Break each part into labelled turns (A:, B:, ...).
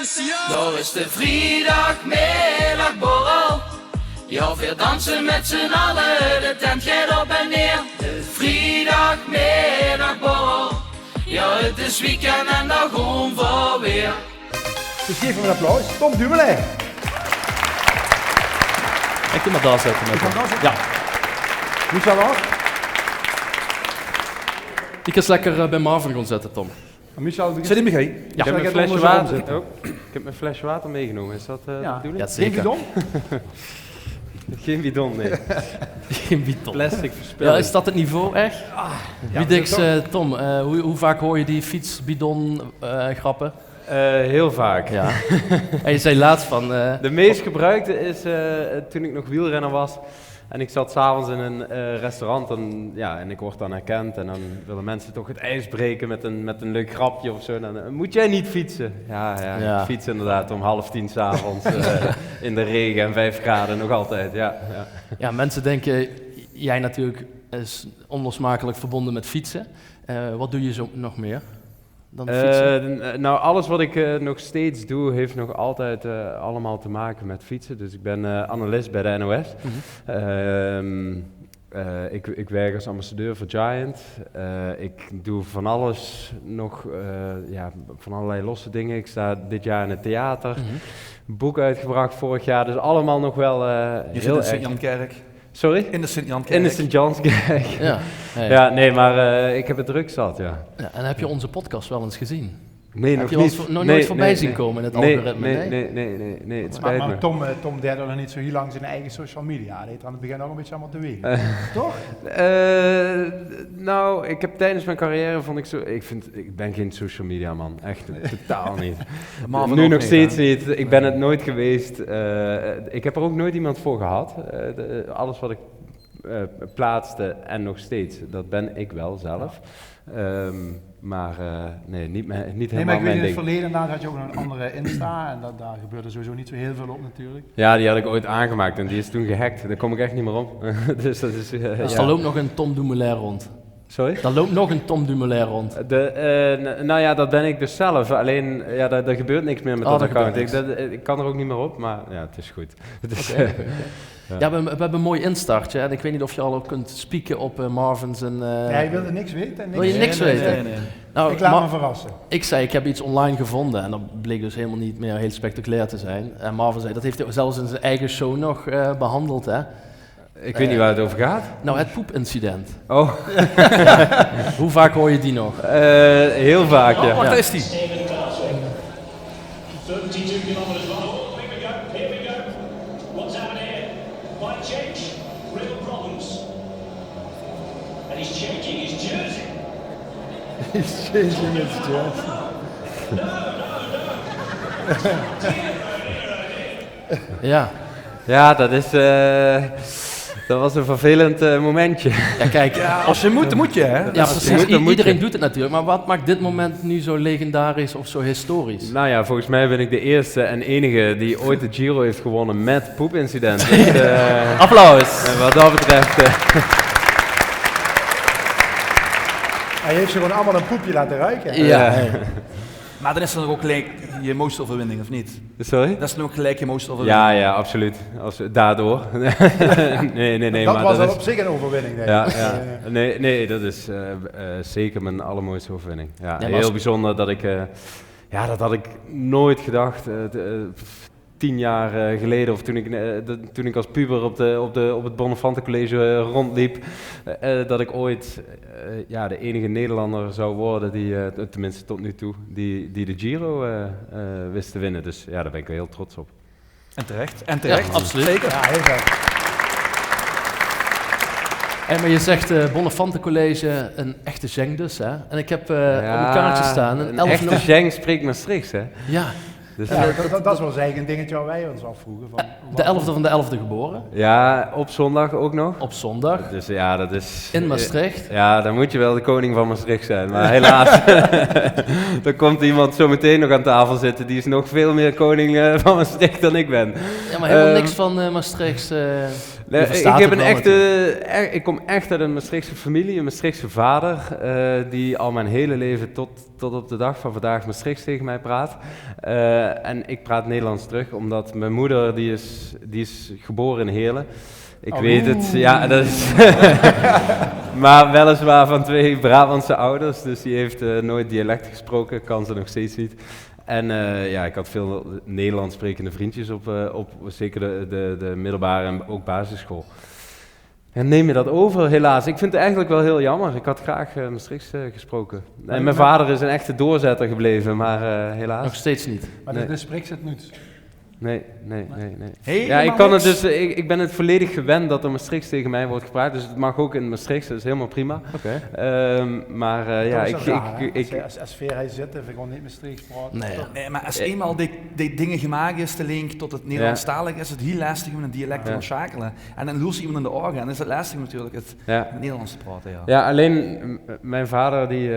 A: Daar is de vrijdagmiddagborrel. Ja, weer dansen met z'n allen, de tent gaat op en neer. De vrijdagmiddagborrel. Ja, het is weekend en dan gewoon voor weer.
B: Dus geef hem een applaus. Tom Dumoulin.
C: Ik kan maar daar zetten met hem. Ja.
B: Michel ook?
C: Ik ga lekker bij Marvin gaan zetten, Tom.
B: Michel,
D: Zit in begin?
C: Ja.
D: Ik heb mijn flesje water. Ik heb mijn flesje water meegenomen. Is dat de bedoeling?
C: Ja,
B: Geen
C: zeker.
B: bidon?
D: Geen bidon, nee.
C: Geen bidon.
D: Plastic verspilling.
C: Ja, is dat het niveau echt? Wiedix, Tom, hoe vaak hoor je die fietsbidon grappen?
D: Heel vaak.
C: Ja. En je zei laatst van...
D: De meest gebruikte is toen ik nog wielrenner was. En ik zat s'avonds in een restaurant en ik word dan herkend. En dan willen mensen toch het ijs breken met een leuk grapje of zo. Dan moet jij niet fietsen? Ja. Ik fiets inderdaad om 9:30 s'avonds in de regen en 5 graden nog altijd. Ja.
C: mensen denken, jij natuurlijk is onlosmakelijk verbonden met fietsen. Wat doe je zo nog meer dan fietsen?
D: Nou, alles wat ik nog steeds doe, heeft nog altijd allemaal te maken met fietsen. Dus ik ben analist bij de NOS.
C: Mm-hmm.
D: Ik werk als ambassadeur voor Giant. Ik doe van alles nog, van allerlei losse dingen. Ik sta dit jaar in het theater.
C: Mm-hmm.
D: Boek uitgebracht vorig jaar, dus allemaal nog wel
E: Je zit
D: heel
E: in
D: erg.
E: Sint-Jan-kerk.
D: Sorry?
E: In de Sint-Jan-kerk.
D: In de Sint-Janskerk.
C: Ja. Hey.
D: Ja, nee, maar ik heb het druk zat, ja.
C: Ja, en heb je onze podcast wel eens gezien?
D: Nee,
C: Heb
D: nog
C: je wel
D: niet.
C: eens nooit voorbij zien komen in het algoritme?
D: Nee, het spijt me.
B: Maar Tom deed nog niet zo heel lang zijn eigen social media. Hij deed aan het begin nog een beetje allemaal te wegen. Toch?
D: Nou, ik heb tijdens mijn carrière ik ben geen social media man, echt totaal niet.
E: Marvin
D: Nu
E: ook
D: nog
E: niet,
D: steeds
E: hè?
D: niet, ik ben het nooit geweest. Ik heb er ook nooit iemand voor gehad. Alles wat ik plaatste en nog steeds, dat ben ik wel zelf. Maar niet
B: Nee,
D: helemaal
B: maar ik weet
D: mijn
B: in het
D: ding.
B: verleden had je ook nog een andere Insta en daar gebeurde sowieso niet zo heel veel op natuurlijk.
D: Ja, die had ik ooit aangemaakt en die is toen gehackt. Daar kom ik echt niet meer om. Dus dat is...
C: Dus
D: ja.
C: daar loopt nog een Tom Dumoulin rond.
D: Sorry?
C: Daar loopt nog een Tom Dumoulin rond.
D: Nou ja, dat ben ik dus zelf. Alleen, daar gebeurt niks meer met dat
C: daar
D: account.
C: gebeurt
D: Ik kan er ook niet meer op, maar ja, het is goed. Dus,
C: Oké. Ja, we hebben een mooi instartje. En ik weet niet of je al ook kunt spieken op Marvin's en...
B: Hij wilde niks weten.
C: Wil je niks weten?
E: Nee.
C: Nou,
B: Ik laat me verrassen.
C: Ik zei, ik heb iets online gevonden en dat bleek dus helemaal niet meer heel spectaculair te zijn. En Marvin zei, dat heeft hij zelfs in zijn eigen show nog behandeld, hè?
D: ik weet niet waar het over gaat.
C: Nou, het poepincident.
D: Oh,
C: Hoe vaak hoor je die nog?
D: heel vaak, ja.
E: Wacht, daar is die.
F: 32 kilometers long. Oh, here we go. What's happening here? Why change? Real problems. And he's changing his jersey.
B: He's changing his jersey.
C: Ja.
D: Ja, dat was een vervelend momentje.
C: Ja, kijk.
E: Als je moet, dan moet je, hè?
C: Ja,
D: als je
C: precies.
D: moet, dan moet
C: Iedereen
D: je.
C: doet het natuurlijk. Maar wat maakt dit moment nu zo legendarisch of zo historisch?
D: Nou ja, volgens mij ben ik de eerste en enige die ooit de Giro heeft gewonnen met poepincident. Dus,
C: Applaus!
D: wat dat betreft...
B: Hij heeft ze gewoon allemaal een poepje laten ruiken.
C: Ja.
E: Maar dan is er nog ook gelijk je mooiste overwinning, of niet?
D: Sorry?
E: Dat is dan ook gelijk je mooiste overwinning.
D: Ja, absoluut. Daardoor. nee,
B: Dat
D: maar
B: was
D: dat
B: al
D: is...
B: op zich een overwinning, denk ik.
D: Ja. Nee, dat is zeker mijn allermooiste overwinning. Ja,
C: maar
D: heel
C: als-
D: bijzonder dat ik... dat had ik nooit gedacht. 10 jaar geleden, of toen ik als puber op het Bonnefante College rondliep, dat ik ooit de enige Nederlander zou worden die, tenminste tot nu toe, die de Giro wist te winnen. Dus ja, daar ben ik wel heel trots op.
E: En terecht. En terecht.
C: Ja, absoluut.
E: Zeker.
B: Ja, heel vet.
C: Maar je zegt Bonnefante College, een echte zeng dus, hè? En ik heb op een kaartje staan.
D: Een echte Genk spreekt Maastrichts, hè?
C: Ja,
D: Dus,
B: Ja, dat is wel eens eigenlijk een dingetje waar wij ons afvroegen. Van,
C: de 11e van de 11e geboren.
D: ja, op zondag ook nog.
C: Op zondag.
D: Dus ja, dat is...
C: In Maastricht.
D: Ja, dan moet je wel de koning van Maastricht zijn. Maar helaas, er komt iemand zo meteen nog aan tafel zitten. Die is nog veel meer koning van Maastricht dan ik ben.
C: Ja, maar helemaal niks van Maastrichts.
D: Nee, ik,
C: verstaat
D: heb
C: het
D: een
C: wel
D: echte, ik kom echt uit een Maastrichtse familie, een Maastrichtse vader, die al mijn hele leven tot op de dag van vandaag Maastrichts tegen mij praat. En ik praat Nederlands terug, omdat mijn moeder, die is geboren in Heerlen. Ik weet het, ja, dat is maar weliswaar van 2 Brabantse ouders, dus die heeft nooit dialect gesproken, kan ze nog steeds niet. En ja, ik had veel Nederlands sprekende vriendjes op zeker de middelbare en ook basisschool. En neem je dat over, helaas. Ik vind het eigenlijk wel heel jammer. Ik had graag Maastrichts gesproken. En mijn vader is een echte doorzetter gebleven, maar helaas.
C: Nog steeds niet.
B: Maar
D: Nee.
B: de spreekt het niet.
D: Nee.
E: Helemaal
D: Ja, ik kan het
E: niks?
D: dus, ik ben het volledig gewend dat er Maastrichts tegen mij wordt gepraat, dus het mag ook in Maastrichts, dat is helemaal prima.
C: Oké.
D: Maar ja,
B: Als veer hij zit, vind ik gewoon niet meer streeks praten.
C: Nee.
E: Nee, maar als eenmaal die dingen gemaakt is, de link tot het Nederlandstalig, is het heel lastig om een dialect te omschakelen. En dan loes je iemand in de ogen en dan is het lastig natuurlijk het Nederlands te praten. Ja.
D: Ja, alleen mijn vader, die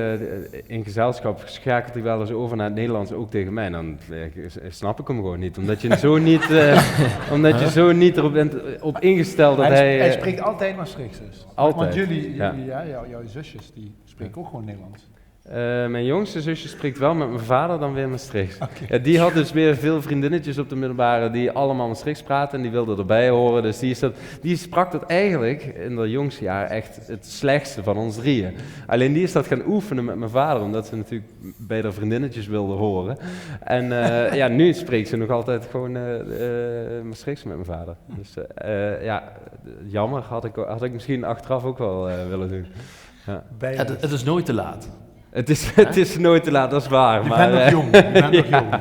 D: in gezelschap schakelt hij wel eens over naar het Nederlands, ook tegen mij. Dan snap ik hem gewoon niet, omdat je zo niet, omdat je zo niet erop bent op ingesteld dat
B: Hij spreekt altijd Maastrichts dus.
D: Altijd,
B: Want jullie,
D: ja.
B: jouw zusjes, die spreken ook gewoon Nederlands.
D: Mijn jongste zusje spreekt wel met mijn vader dan weer Maastrichts. Ja, die had dus weer veel vriendinnetjes op de middelbare die allemaal Maastrichts praten en die wilden erbij horen. Dus die sprak dat eigenlijk in dat jongste jaar echt het slechtste van ons drieën. Alleen die is dat gaan oefenen met mijn vader, omdat ze natuurlijk bij de vriendinnetjes wilden horen. En ja, nu spreekt ze nog altijd gewoon Maastrichts met mijn vader. Dus ja, jammer, had ik misschien achteraf ook wel willen doen. Ja.
C: Het is nooit te laat.
D: Het is nooit te laat, dat is waar.
B: Je
D: Maar,
B: bent nog jong. Je bent nog jong. Hè?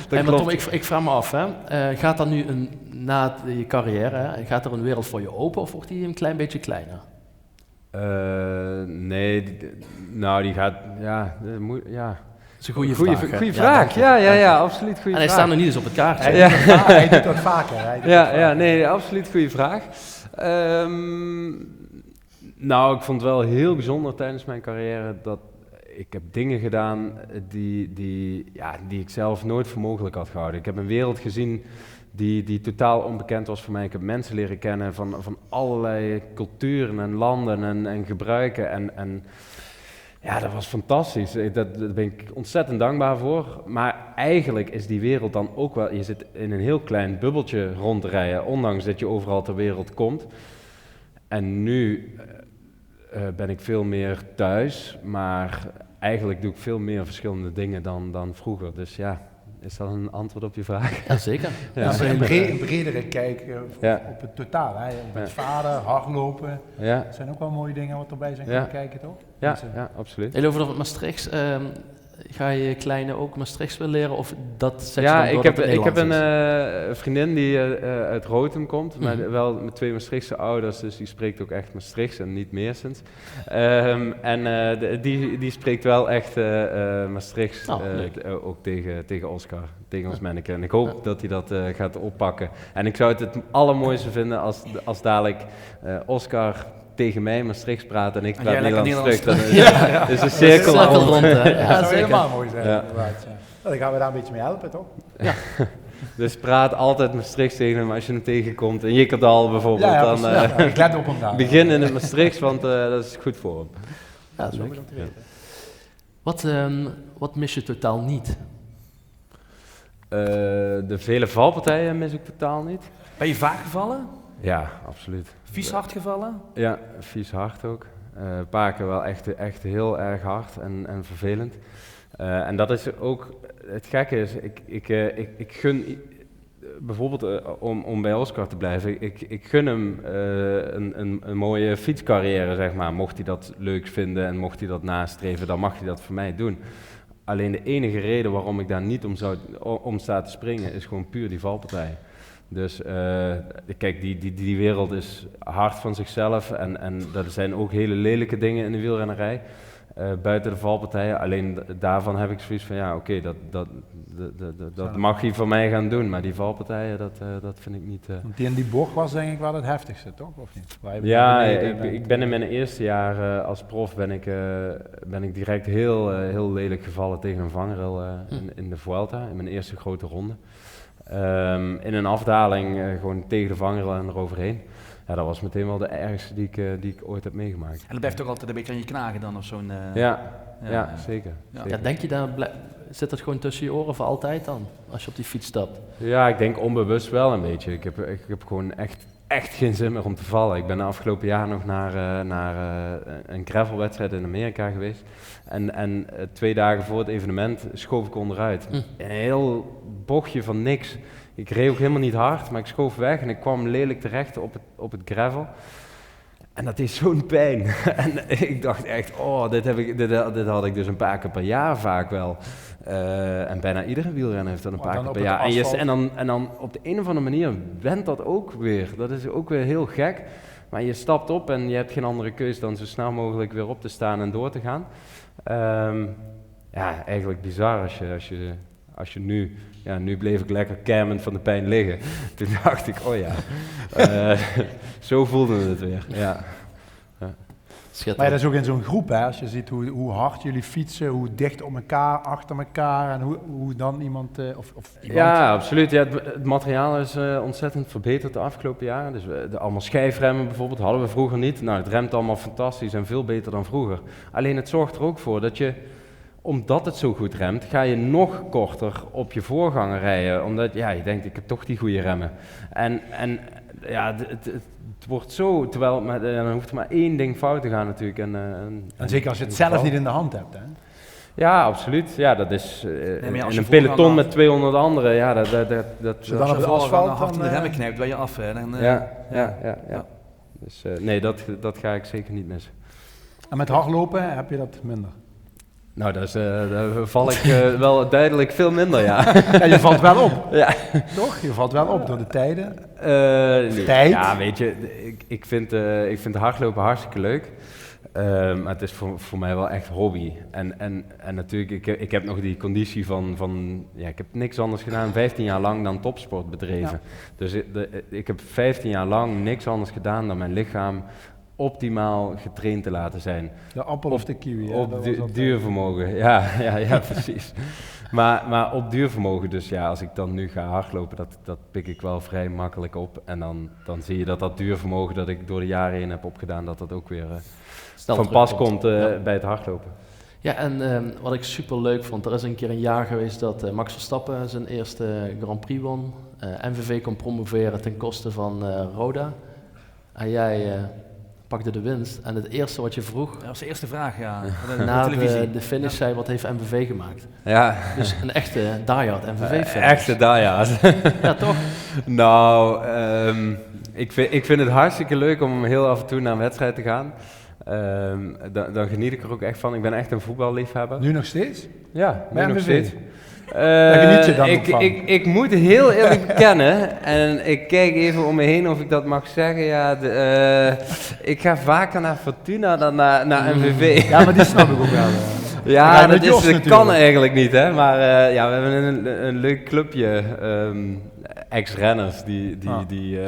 C: Hey, maar Tom, ik vraag me af, hè. Gaat dan nu na je carrière, hè, gaat er een wereld voor je open of wordt die een klein beetje kleiner?
D: Nee, nou die gaat, ja.
C: Dat is een goede
D: Goeie
C: vraag.
D: vraag, ja, absoluut goede
C: En hij
D: vraag.
C: staat nog niet eens op het kaartje.
D: Ja.
B: Hij doet dat vaker.
D: Nee, absoluut goede vraag. Nou, ik vond het wel heel bijzonder tijdens mijn carrière dat ik heb dingen gedaan die ik zelf nooit voor mogelijk had gehouden. Ik heb een wereld gezien die totaal onbekend was voor mij. Ik heb mensen leren kennen van allerlei culturen en landen en gebruiken. En ja, dat was fantastisch. Daar ben ik ontzettend dankbaar voor. Maar eigenlijk is die wereld dan ook wel... Je zit in een heel klein bubbeltje rond te rijden, ondanks dat je overal ter wereld komt. En nu ben ik veel meer thuis, maar eigenlijk doe ik veel meer verschillende dingen dan vroeger. Dus ja, is dat een antwoord op je vraag?
C: Ja, zeker.
B: Ja, een bredere kijk op het totaal. Hè? Met vader, hardlopen.
D: Ja.
B: Dat zijn ook wel mooie dingen wat erbij zijn kunnen kijken, toch?
D: Ja, absoluut.
C: Heel over het Maastrichts. Ga je kleine ook Maastrichts willen leren of dat zet je
D: Ja,
C: dan door
D: ik
C: dat het
D: heb
C: Nederlands
D: een vriendin die uit Rotem komt, maar wel met 2 Maastrichtse ouders, dus die spreekt ook echt Maastrichts en niet Meersens. Die spreekt wel echt Maastrichts, ook tegen Oscar, tegen ons manneke. En ik hoop dat hij dat gaat oppakken. En ik zou het allermooiste vinden als dadelijk Oscar tegen mij Maastrichts praat en ik praat Nederlands terug. Dat is een cirkel
C: rond. Hè?
B: Dat
C: Ja,
B: zou
C: zeker.
B: helemaal mooi zijn.
D: Ja.
B: Inderdaad, ja. Dan gaan we daar een beetje mee helpen, toch?
D: Dus praat altijd Maastrichts tegen hem als je hem tegenkomt. In Jikkerdal bijvoorbeeld,
B: Ja,
D: dan
B: precies. Ik let op hem daar.
D: begin in het Maastrichts, want dat is goed voor hem.
C: Ja, dat is leuk. Wat mis je totaal niet?
D: De vele valpartijen mis ik totaal niet.
E: Ben je vaak gevallen?
D: Ja, absoluut.
E: Vies hard gevallen?
D: Ja, vies hard ook. Een paar keer wel echt heel erg hard en vervelend. En dat is ook, het gekke is, ik gun, bijvoorbeeld om bij Oscar te blijven, ik gun hem een mooie fietscarrière, zeg maar. Mocht hij dat leuk vinden en mocht hij dat nastreven, dan mag hij dat voor mij doen. Alleen de enige reden waarom ik daar niet om sta te springen, is gewoon puur die valpartij. Dus kijk, die wereld is hard van zichzelf en er zijn ook hele lelijke dingen in de wielrennerij. Buiten de valpartijen, alleen daarvan heb ik zoiets van ja, oké, dat mag hij voor mij gaan doen, maar die valpartijen, dat vind ik niet...
B: Want die in die bocht was denk ik wel het heftigste, toch? Of niet?
D: Ja, ik ben in mijn eerste jaar als prof ben ik direct heel lelijk gevallen tegen een vangrail in de Vuelta, in mijn eerste grote ronde. In een afdaling gewoon tegen de vangrail en eroverheen. ja, dat was meteen wel de ergste die ik ooit heb meegemaakt.
E: En dat blijft toch altijd een beetje aan je knagen dan of zo'n...
D: Ja, zeker.
E: Ja.
C: Ja, denk je zit dat gewoon tussen je oren voor altijd dan, als je op die fiets stapt?
D: Ja, ik denk onbewust wel een beetje. Ik heb gewoon echt geen zin meer om te vallen. Ik ben de afgelopen jaar nog naar een gravelwedstrijd in Amerika geweest. En 2 dagen voor het evenement schoof ik onderuit. Een heel bochtje van niks. Ik reed ook helemaal niet hard, maar ik schoof weg en ik kwam lelijk terecht op het gravel. En dat is zo'n pijn. En ik dacht echt, dit had ik dus een paar keer per jaar vaak wel. En bijna iedere wielrenner heeft dat een paar keer per jaar. En dan op de een of andere manier went dat ook weer. Dat is ook weer heel gek. Maar je stapt op en je hebt geen andere keus dan zo snel mogelijk weer op te staan en door te gaan. Ja, eigenlijk bizar als je nu... Ja, nu bleef ik lekker kermend van de pijn liggen. Toen dacht ik, zo voelde het weer. Ja.
B: Maar dat is ook in zo'n groep, hè, als je ziet hoe hard jullie fietsen, hoe dicht op elkaar, achter elkaar en hoe dan iemand...
D: Ja, absoluut. Ja, het materiaal is ontzettend verbeterd de afgelopen jaren. Dus allemaal schijfremmen bijvoorbeeld hadden we vroeger niet. Nou, het remt allemaal fantastisch en veel beter dan vroeger. Alleen het zorgt er ook voor dat je... Omdat het zo goed remt, ga je nog korter op je voorganger rijden. Omdat je denkt, ik heb toch die goede remmen. En ja, het wordt zo, terwijl dan hoeft er maar 1 ding fout te gaan natuurlijk. En
B: zeker als je het zelf niet in de hand hebt, hè?
D: Ja, absoluut. Ja, dat is in een peloton
E: voorganger
D: met 200 anderen. Ja, dat
B: dan op het asfalt
E: hard in de
B: dan,
E: remmen knijpt, ben je af. Hè. Dan,
D: ja. Dus nee, dat ga ik zeker niet missen.
B: En met hardlopen heb je dat minder?
D: Nou, daar val ik wel duidelijk veel minder, ja.
B: Ja, je valt wel op.
D: Ja.
B: Toch? Je valt wel op door de tijden.
D: Tijd? Ja, weet je, ik vind hardlopen hartstikke leuk. Maar het is voor mij wel echt hobby. En natuurlijk, ik heb nog die conditie van ik heb niks anders gedaan, 15 jaar lang dan topsport bedreven. Ja. Dus ik heb 15 jaar lang niks anders gedaan dan mijn lichaam optimaal getraind te laten zijn.
B: De appel of de kiwi.
D: Op duurvermogen, ja, precies. Maar op duurvermogen, dus ja, als ik dan nu ga hardlopen, dat pik ik wel vrij makkelijk op. En dan zie je dat duurvermogen dat ik door de jaren heen heb opgedaan, dat ook weer van pas komt bij het hardlopen.
C: Ja, en wat ik super leuk vond, er is een keer een jaar geweest dat Max Verstappen zijn eerste Grand Prix won. MVV kon promoveren ten koste van Roda. En jij pakte de winst. En het eerste wat je vroeg...
E: Dat was de eerste vraag, ja.
C: Na de finish zei, wat heeft MVV gemaakt?
D: Ja.
C: Dus een echte diehard MVV-fan.
D: Echte diehard.
C: Ja, toch?
D: Nou, ik vind het hartstikke leuk om heel af en toe naar een wedstrijd te gaan. Dan geniet ik er ook echt van. Ik ben echt een voetballiefhebber.
B: Nu nog steeds?
D: Ja,
B: bij
D: nu
B: MVV?
D: nog steeds.
B: Daar geniet je dan ook van?
D: Ik moet heel eerlijk bekennen, en ik kijk even om me heen of ik dat mag zeggen. Ja, ik ga vaker naar Fortuna dan naar MVV.
B: Ja, maar die snap ik ook wel.
D: Ja, dat kan eigenlijk niet, hè. Maar we hebben een leuk clubje, ex-renners die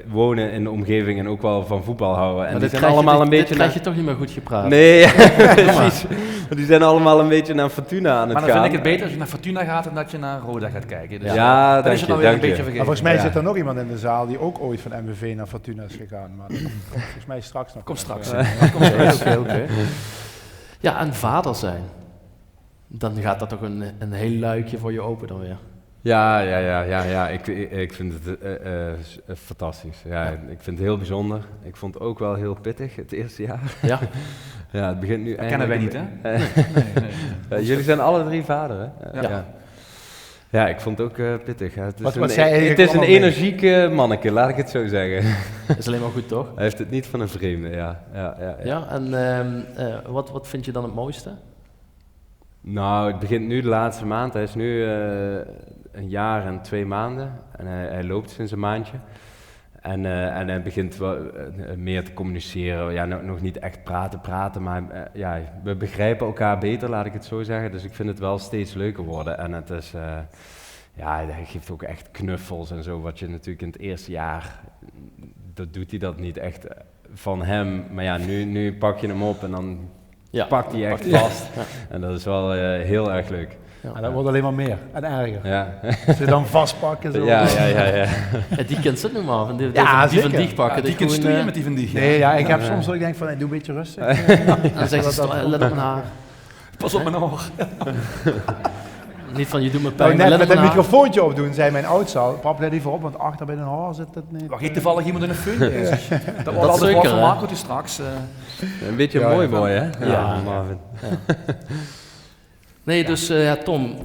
D: wonen in de omgeving en ook wel van voetbal houden. En
C: maar
D: die zijn allemaal een beetje...
C: Dit krijg je toch niet meer goed gepraat.
D: Nee, precies. Die zijn allemaal een beetje naar Fortuna aan het gaan.
E: Maar dan vind ik het beter als je naar Fortuna gaat dan dat je naar Roda gaat kijken. Dus
D: ja,
E: dan is het dan weer een beetje vergeten.
B: Maar volgens mij zit er nog iemand in de zaal die ook ooit van MVV naar Fortuna is gegaan. Maar dat komt volgens mij straks nog.
E: Komt straks.
C: Oké. Ja, en vader zijn. Dan gaat dat toch een heel luikje voor je open dan weer.
D: Ja. Ik vind het fantastisch. Ja, ik vind het heel bijzonder. Ik vond het ook wel heel pittig het eerste jaar.
C: Ja.
D: Ja, het begint nu.
E: Dat kennen wij niet, hè?
D: Nee. Jullie zijn alle 3 vader, hè?
C: Ja.
D: Ja, ik vond het ook pittig. Ja.
B: Het
D: is een energieke manneke, laat ik het zo zeggen.
C: Dat is alleen maar goed, toch?
D: Hij heeft het niet van een vreemde, ja.
C: Ja, en wat vind je dan het mooiste?
D: Nou, het begint nu de laatste maand. Hij is nu 1 jaar en 2 maanden. En hij loopt sinds een maandje. En hij begint wel meer te communiceren. Ja, nog niet echt praten, maar we begrijpen elkaar beter, laat ik het zo zeggen. Dus ik vind het wel steeds leuker worden. En het is, hij geeft ook echt knuffels en zo, wat je natuurlijk in het eerste jaar, doet hij dat niet echt van hem. Maar ja, nu pak je hem op en dan pakt hij echt vast. En dat is wel heel erg leuk.
B: En dat wordt alleen maar meer en erger.
D: Ja.
B: Als je dan vastpakken. Zo.
D: Ja.
C: Ja, die kent ze nu maar. Die
B: Ja,
C: die van
B: zeker.
C: die pakken.
E: Die kunt stoeien met die van die.
B: Nee, ja, ik heb soms dat ik denk van, doe een beetje rustig.
C: Dan zegt ze, let op mijn haar.
E: Pas op mijn oor.
C: Niet van, je doet me
B: Nou,
C: pijn,
B: net
C: let
B: met
C: op
B: een
C: mijn haar.
B: microfoontje opdoen, zei mijn oudste al, pap let even op, want achter bij een haar zit het niet.
E: Wacht, toevallig iemand in een fun bezig. Dat was
C: Dat
E: al de
C: zeker,
E: vraag van
C: hè?
E: Marco toen straks.
D: Een beetje
B: Ja,
D: mooi, hè?
C: Ja.
D: Marvin.
C: Nee, dus Tom,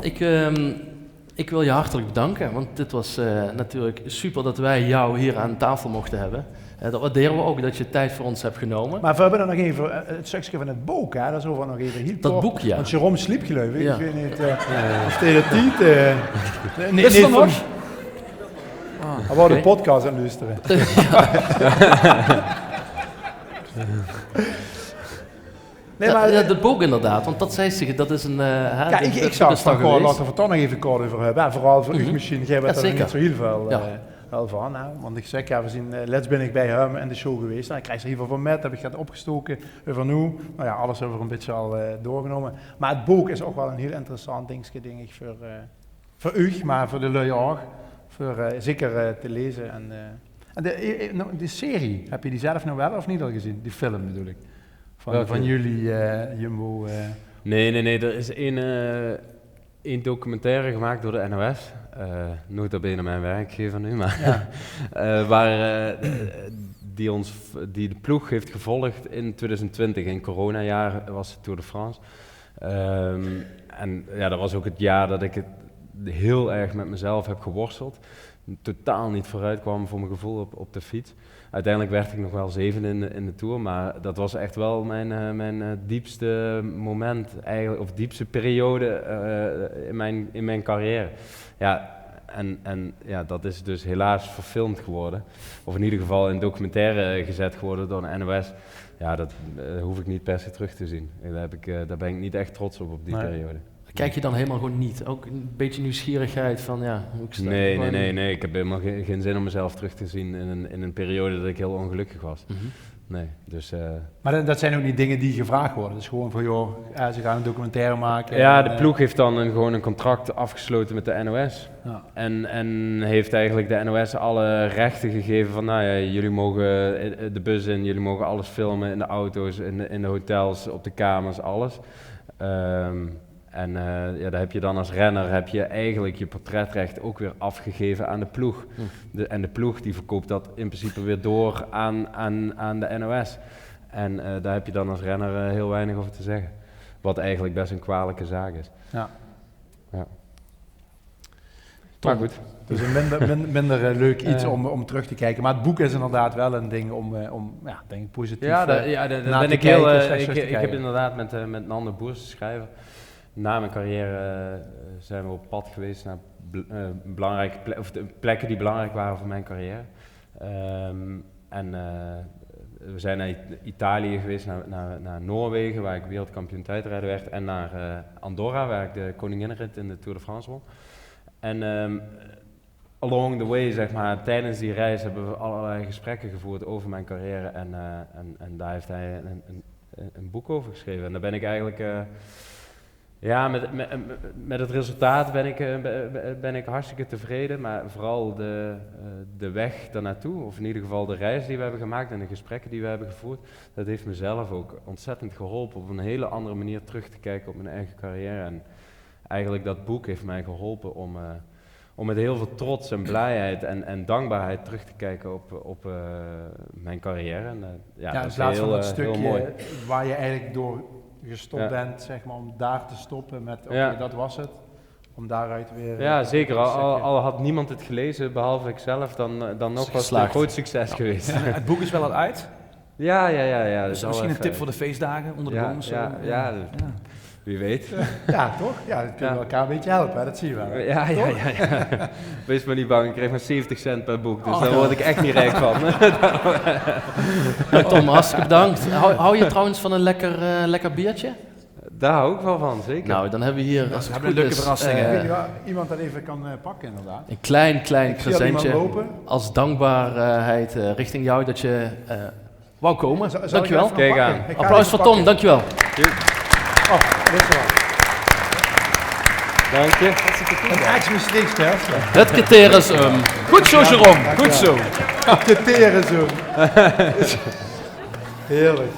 C: ik wil je hartelijk bedanken, want dit was natuurlijk super dat wij jou hier aan tafel mochten hebben. Dat waarderen we ook dat je tijd voor ons hebt genomen.
B: Maar we hebben dan nog even het stukje van het boek, hè? Dat is over nog even heel
C: Dat
B: kort.
C: boek, ja.
B: Want Jerome sliep geloof ik.
C: Ja.
B: Ik weet niet of hij dat niet... nee,
E: Is er nog?
B: Hij wou de podcast aan het luisteren. Nee, maar...
C: Ja, dat boek inderdaad, want dat zei ze, dat is een...
B: Ja, ik zou het van gewoon laten we het dan nog even kort over hebben. Ja, vooral voor u misschien, jij bent
C: Ja,
B: er
C: zeker.
B: niet zo heel veel
C: Ja.
B: wel van. Hè? Want ik zeg, ja, we zien, let's ben ik bij hem in de show geweest. Nou, ik krijg er heel veel van met, heb ik het opgestoken over nu. Nou ja, alles hebben we een beetje al doorgenomen. Maar het boek is ook wel een heel interessant dingetje, denk ik, voor u, maar voor de lui ook. Voor zeker te lezen. En de serie, heb je die zelf nou wel of niet al gezien? Die film bedoel ik. Van jullie, Jumbo.
D: Nee, er is één documentaire gemaakt door de NOS. Nota bene mijn werkgever nu, maar waar die de ploeg heeft gevolgd in 2020. In coronajaar was het Tour de France. En ja, dat was ook het jaar dat ik het heel erg met mezelf heb geworsteld. Totaal niet vooruit kwam voor mijn gevoel op de fiets. Uiteindelijk werd ik nog wel zevende in de Tour, maar dat was echt wel mijn diepste moment, eigenlijk, of diepste periode in mijn carrière. Ja, en ja, dat is dus helaas verfilmd geworden, of in ieder geval in documentaire gezet geworden door de NOS. Ja, dat hoef ik niet per se terug te zien. Daar ben ik niet echt trots op die periode.
C: Kijk je dan helemaal gewoon niet? Ook een beetje nieuwsgierigheid van, ja, hoe ik sta.
D: Nee. Ik heb helemaal geen zin om mezelf terug te zien in een periode dat ik heel ongelukkig was.
C: Mm-hmm.
D: Nee, dus...
B: Maar dat zijn ook niet dingen die gevraagd worden. Het is gewoon van, joh, ze gaan een documentaire maken.
D: Ja, de ploeg heeft dan gewoon een contract afgesloten met de NOS.
B: Ja.
D: En heeft eigenlijk de NOS alle rechten gegeven van, nou ja, jullie mogen de bus in, jullie mogen alles filmen in de auto's, in de hotels, op de kamers, alles. En daar heb je dan als renner heb je eigenlijk je portretrecht ook weer afgegeven aan de ploeg. En de ploeg die verkoopt dat in principe weer door aan de NOS. En daar heb je dan als renner heel weinig over te zeggen. Wat eigenlijk best een kwalijke zaak is.
B: Ja.
D: Maar goed.
B: Dus een minder leuk iets om terug te kijken. Maar het boek is inderdaad wel een ding om denk ik positief
D: daar
B: na
D: ben
B: te
D: ik
B: kijken.
D: ik heb inderdaad met Nando Boers, de schrijver, na mijn carrière zijn we op pad geweest naar belangrijke plekken die belangrijk waren voor mijn carrière. We zijn naar Italië geweest, naar Noorwegen, waar ik wereldkampioen tijdrijden werd, en naar Andorra, waar ik de koninginnenrit in de Tour de France won. En along the way, zeg maar, tijdens die reis hebben we allerlei gesprekken gevoerd over mijn carrière en daar heeft hij een boek over geschreven. En daar ben ik eigenlijk... met het resultaat ben ik hartstikke tevreden, maar vooral de weg daarnaartoe, of in ieder geval de reis die we hebben gemaakt en de gesprekken die we hebben gevoerd, dat heeft mezelf ook ontzettend geholpen op een hele andere manier terug te kijken op mijn eigen carrière. En eigenlijk dat boek heeft mij geholpen om met heel veel trots en blijheid en dankbaarheid terug te kijken op mijn carrière. En, dat
B: in
D: is
B: plaats van
D: heel,
B: dat
D: heel mooi.
B: stukje waar je eigenlijk door gestopt bent, zeg maar, om daar te stoppen met, dat was het. Om daaruit weer...
D: Ja, zeker. Al had niemand het gelezen, behalve ikzelf, dan nog was het een groot succes geweest.
E: Het boek is wel al uit.
D: Ja.
E: Dus misschien een tip voor de feestdagen onder de boom.
D: Ja, wie weet.
B: Ja, toch? Ja, dat kunnen we elkaar een beetje helpen, hè? Dat zie je wel.
D: Ja. Wees maar niet bang, ik krijg maar 70 cent per boek, dus daar word ik echt niet rijk van.
C: Tom, hartstikke bedankt. Hou je trouwens van een lekker biertje?
D: Daar hou ik wel van, zeker.
C: Nou, dan hebben we hier, als het
E: hebben
C: goed
E: leuke
C: is,
E: verrassingen.
B: Weet je waar iemand dat even kan pakken, inderdaad?
C: een klein
B: Ik zie al iemand
C: presentje
B: lopen.
C: als dankbaarheid richting jou dat je wou komen.
B: Zal ik
C: Dankjewel.
B: even
D: Kijk
B: pakken?
D: aan.
B: Ik ga
C: Applaus
B: even
C: voor Tom,
B: pakken.
C: dankjewel.
B: Oh, dit is wel.
D: Dank je.
B: Een Xmas Tricksters.
C: Het criterium. Goed zo, Jerome. Goed zo.
B: De teren zo. Heerlijk.